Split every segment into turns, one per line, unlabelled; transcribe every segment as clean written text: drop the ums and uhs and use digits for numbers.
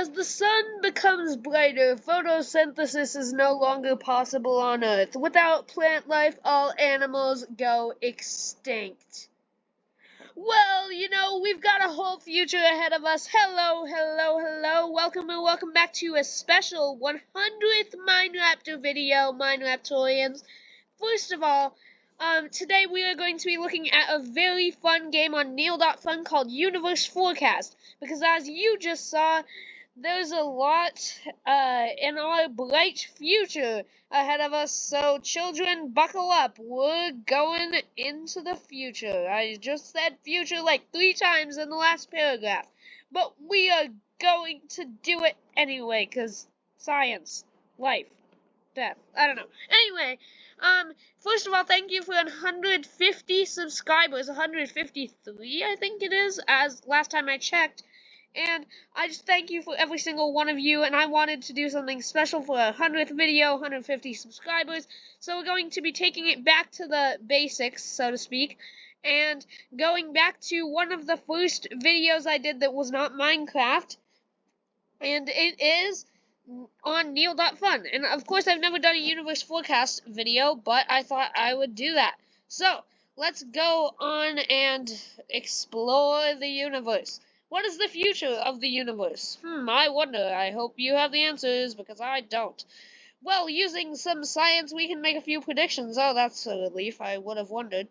As the sun becomes brighter, photosynthesis is no longer possible on Earth. Without plant life, all animals go extinct. Well, we've got a whole future ahead of us. Hello, hello, hello. Welcome and welcome back to a special 100th Minecrafter video, Minecraftorians. First of all, today we are going to be looking at a very fun game on neal.fun called Universe Forecast. Because as you just saw, there's a lot in our bright future ahead of us, so children, buckle up. We're going into the future. I just said future like 3 times in the last paragraph, but we are going to do it anyway, because science, life, death, I don't know. Anyway, first of all, thank you for 150 subscribers, 153 I think it is, as last time I checked. And I just thank you for every single one of you, and I wanted to do something special for our 100th video, 150 subscribers, so we're going to be taking it back to the basics, so to speak, and going back to one of the first videos I did that was not Minecraft, and it is on neal.fun, and of course I've never done a universe forecast video, but I thought I would do that. So, let's go on and explore the universe. What is the future of the universe? I wonder. I hope you have the answers, because I don't. Well, using some science, we can make a few predictions. Oh, that's a relief. I would have wondered.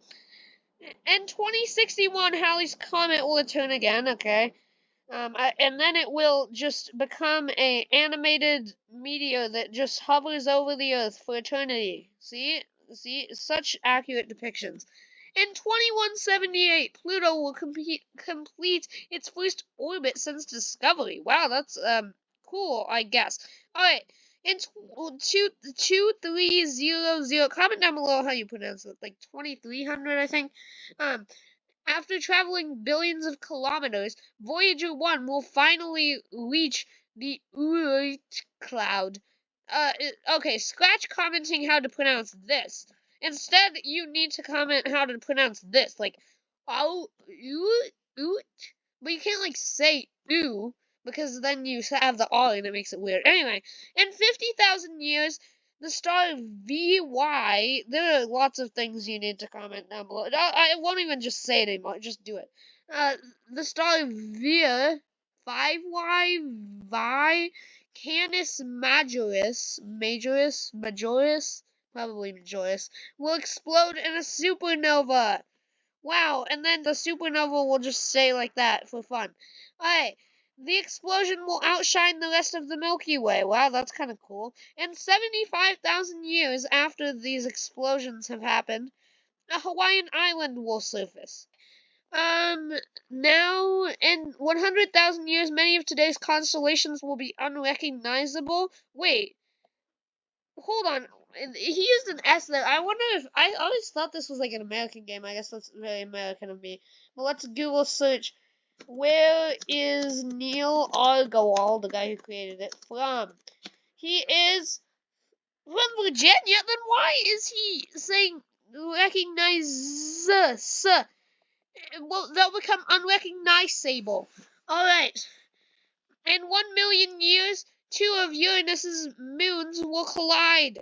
In 2061, Halley's Comet will return again, okay? And then it will just become a animated meteor that just hovers over the Earth for eternity. See? Such accurate depictions. In 2178, Pluto will complete its first orbit since discovery. Wow, that's cool, I guess. Alright, in 2300, comment down below how you pronounce it, like 2300, I think. After traveling billions of kilometers, Voyager 1 will finally reach the Oort cloud. Okay, scratch commenting how to pronounce this. Instead, you need to comment how to pronounce this, like, oot, but you can't, like, say oo, because then you have the R and it makes it weird. Anyway, in 50,000 years, the star VY, there are lots of things you need to comment down below. I won't even just say it anymore, just do it. The star Vir, 5Y, Vi, Canis Majoris, probably Majoris, will explode in a supernova. Wow, and then the supernova will just stay like that for fun. Alright, the explosion will outshine the rest of the Milky Way. Wow, that's kind of cool. And 75,000 years after these explosions have happened, a Hawaiian island will surface. Now, in 100,000 years, many of today's constellations will be unrecognizable. Wait, hold on. He used an S there. I wonder if... I always thought this was like an American game. I guess that's very American of me. But let's Google search. Where is Neal Argowal, the guy who created it, from? He is from Virginia. Then why is he saying recognize? Well, they'll become unrecognizable. Alright. In 1,000,000 years, 2 of Uranus's moons will collide.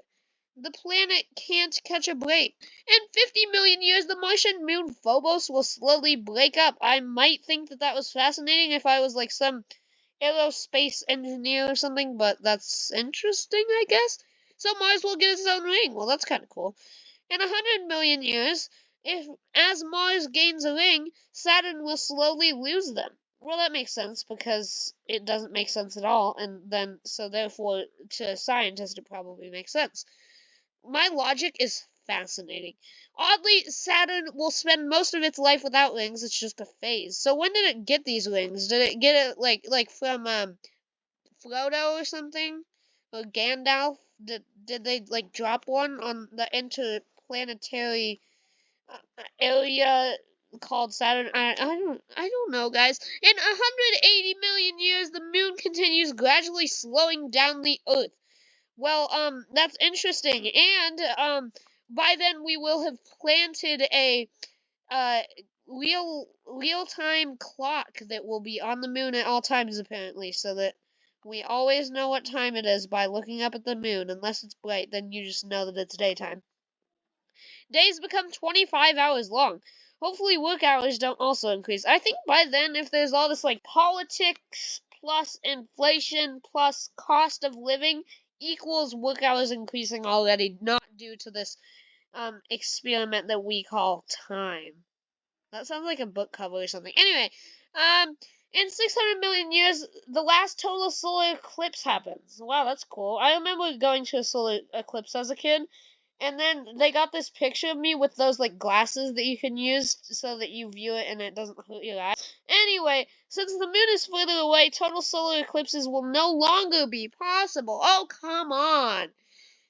The planet can't catch a break. In 50 million years, the Martian moon Phobos will slowly break up. I might think that was fascinating if I was like some aerospace engineer or something, but that's interesting, I guess. So Mars will get its own ring. Well, that's kind of cool. In 100 million years, as Mars gains a ring, Saturn will slowly lose them. Well, that makes sense, because it doesn't make sense at all, and then, so therefore, to scientists, it probably makes sense. My logic is fascinating. Oddly, Saturn will spend most of its life without rings. It's just a phase. So when did it get these rings? Did it get it like from Frodo or something, or Gandalf? Did they like drop one on the interplanetary area called Saturn? I don't know, guys. In 180 million years, the moon continues gradually slowing down the Earth. Well, that's interesting, and, by then we will have planted a, real-time clock that will be on the moon at all times, apparently, so that We always know what time it is by looking up at the moon. Unless it's bright, then you just know that it's daytime. Days become 25 hours long. Hopefully work hours don't also increase. I think by then, if there's all this like politics plus inflation plus cost of living equals work hours increasing already, not due to this experiment that we call time. That sounds like a book cover or something. Anyway, in 600 million years, the last total solar eclipse happens. Wow, that's cool. I remember going to a solar eclipse as a kid, and then they got this picture of me with those like glasses that you can use so that you view it and it doesn't hurt your eyes. Anyway, since the moon is further away, total solar eclipses will no longer be possible. Oh, come on.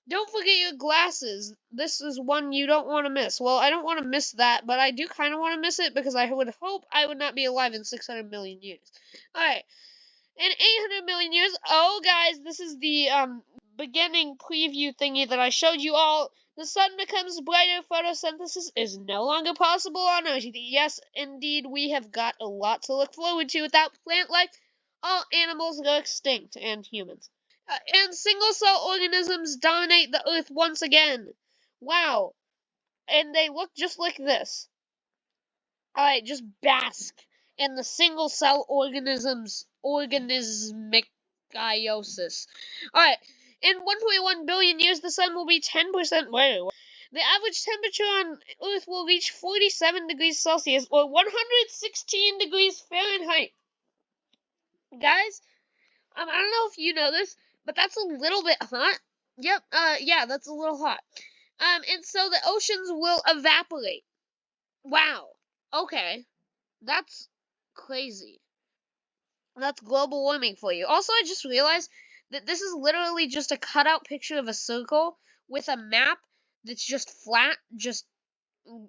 Don't forget your glasses. This is one you don't want to miss. Well, I don't want to miss that, but I do kind of want to miss it because I would hope I would not be alive in 600 million years. Alright. In 800 million years, oh guys, this is the beginning preview thingy that I showed you all. The sun becomes brighter, photosynthesis is no longer possible on Earth. Yes, indeed, we have got a lot to look forward to. Without plant life, all animals go extinct, and humans. And single-cell organisms dominate the Earth once again. Wow. And they look just like this. Alright, just bask in the single-cell organismic meiosis. Alright, in 1.1 billion years, the sun will be 10% brighter. The average temperature on Earth will reach 47 degrees Celsius or 116 degrees Fahrenheit. Guys, I don't know if you know this, but that's a little bit hot. Yep, yeah, that's a little hot. And so the oceans will evaporate. Wow. Okay. That's crazy. That's global warming for you. Also, I just realized that this is literally just a cutout picture of a circle with a map that's just flat, just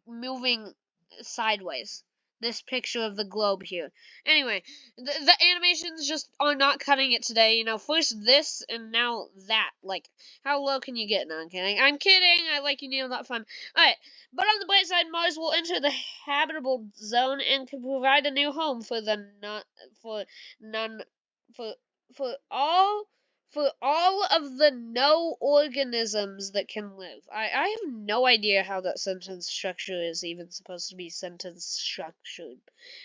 moving sideways. This picture of the globe here. Anyway, the animations just are not cutting it today. You know, first this and now that. Like, how low can you get? No, I'm kidding. I'm kidding. I like you, neal.fun. Alright, but on the bright side, Mars will enter the habitable zone and can provide a new home for the not for none for for all for all of the no organisms that can live. I have no idea how that sentence structure is even supposed to be sentence structured.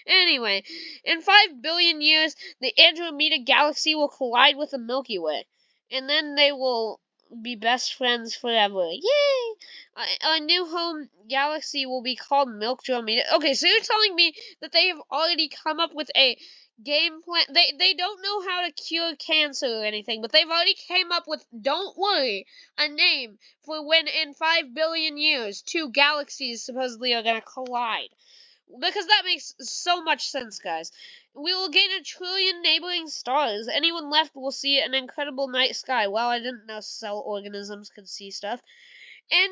Anyway, in 5 billion years, the Andromeda Galaxy will collide with the Milky Way. And then they will be best friends forever. Yay! Our new home galaxy will be called Milkdromeda. Okay, so you're telling me that they have already come up with a game plan. They don't know how to cure cancer or anything, but they've already came up with, don't worry, a name for when in 5 billion years two galaxies supposedly are going to collide. Because that makes so much sense, guys. We will gain 1 trillion neighboring stars. Anyone left will see an incredible night sky. Well, I didn't know cell organisms could see stuff. In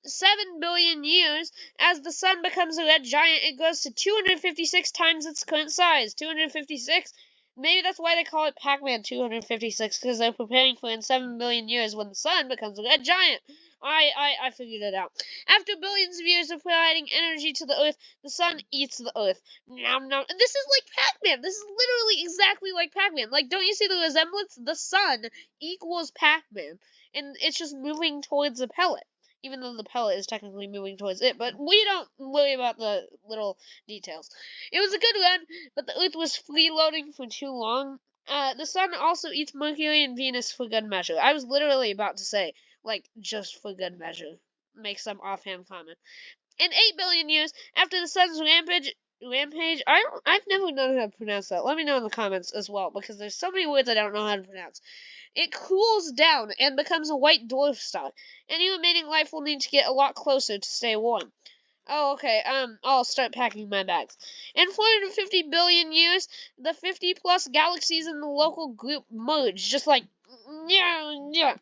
7 billion years, as the sun becomes a red giant, it grows to 256 times its current size. 256? Maybe that's why they call it Pac-Man 256, because they're preparing for in 7 billion years when the sun becomes a red giant. I figured it out. After billions of years of providing energy to the Earth, the sun eats the Earth. Nom nom. This is like Pac-Man. This is literally exactly like Pac-Man. Like, don't you see the resemblance? The sun equals Pac-Man, and it's just moving towards a pellet. Even though the pellet is technically moving towards it, but we don't worry about the little details. It was a good run, but the Earth was freeloading for too long. The sun also eats Mercury and Venus for good measure. I was literally about to say, like, just for good measure. Make some offhand comment. In 8 billion years, after the sun's rampage, I've never known how to pronounce that. Let me know in the comments as well, because there's so many words I don't know how to pronounce. It cools down and becomes a white dwarf star. Any remaining life will need to get a lot closer to stay warm. Oh, okay, I'll start packing my bags. In 450 billion years, the 50 plus galaxies in the local group merge, just like, yeah,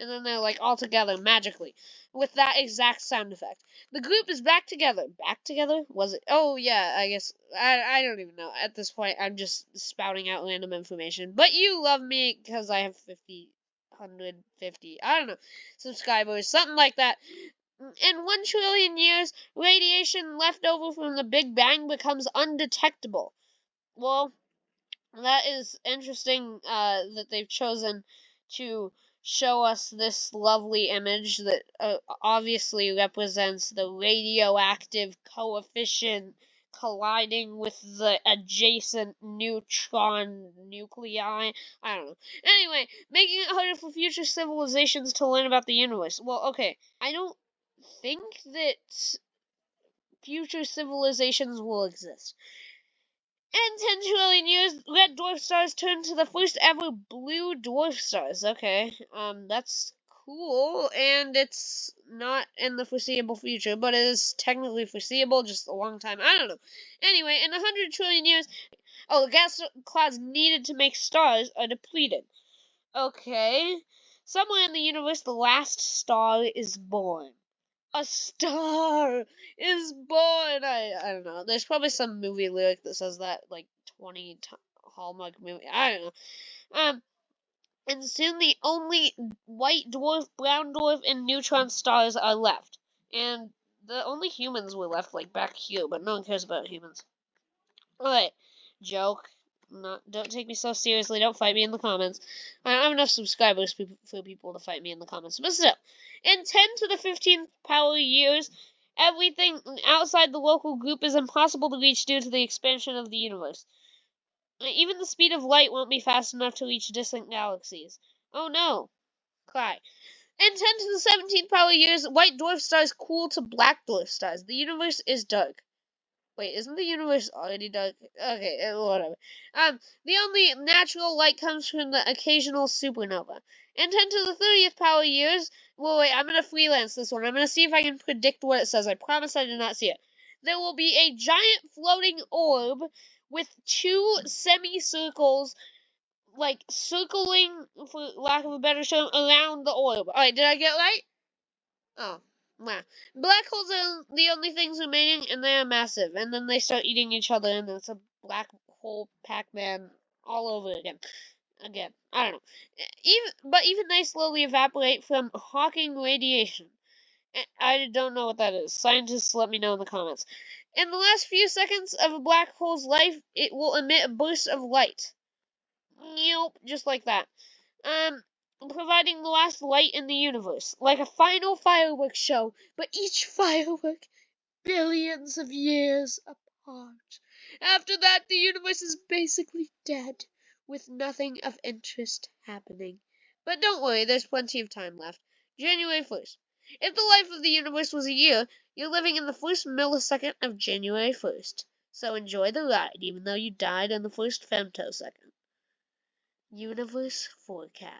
and then they're like all together magically, with that exact sound effect. The group is back together. Back together? Was it? Oh, yeah, I guess. I don't even know. At this point, I'm just spouting out random information. But you love me because I have 150, I don't know, subscribers, something like that. In 1 trillion years, radiation left over from the Big Bang becomes undetectable. Well, That is interesting that they've chosen to show us this lovely image that obviously represents the radioactive coefficient colliding with the adjacent neutron nuclei. I don't know. Anyway, making it harder for future civilizations to learn about the universe. Well, okay, I don't think that future civilizations will exist. In 10 trillion years, red dwarf stars turn to the first ever blue dwarf stars. Okay, that's cool, and it's not in the foreseeable future, but it is technically foreseeable, just a long time. I don't know. Anyway, in 100 trillion years, the gas clouds needed to make stars are depleted. Okay, somewhere in the universe, the last star is born. A star is born. I don't know. There's probably some movie lyric that says that, like 20 Hallmark movie. I don't know. And soon the only white dwarf, brown dwarf, and neutron stars are left. And the only humans were left, like, back here, but no one cares about humans. Alright, joke. Don't take me so seriously. Don't fight me in the comments. I don't have enough subscribers for people to fight me in the comments. But still, in 10 to the 15th power years, everything outside the local group is impossible to reach due to the expansion of the universe. Even the speed of light won't be fast enough to reach distant galaxies. Oh no. Cry. In 10 to the 17th power years, white dwarf stars cool to black dwarf stars. The universe is dark. Wait, isn't the universe already dark? Okay, whatever. The only natural light comes from the occasional supernova. In 10 to the 30th power years, well, wait, I'm gonna freelance this one. I'm gonna see if I can predict what it says. I promise I did not see it. There will be a giant floating orb with two semicircles, like, circling, for lack of a better term, around the orb. Alright, did I get it right? Oh, wow. Black holes are the only things remaining, and they are massive. And then they start eating each other, and it's a black hole Pac-Man all over again. I don't know. Even they slowly evaporate from Hawking radiation. I don't know what that is. Scientists, let me know in the comments. In the last few seconds of a black hole's life, it will emit a burst of light. Nope, just like that. Providing the last light in the universe, like a final fireworks show, but each firework billions of years apart. After that, the universe is basically dead, with nothing of interest happening. But don't worry, there's plenty of time left. January 1st. If the life of the universe was a year, you're living in the first millisecond of January 1st. So enjoy the ride, even though you died in the first femtosecond. Universe forecast.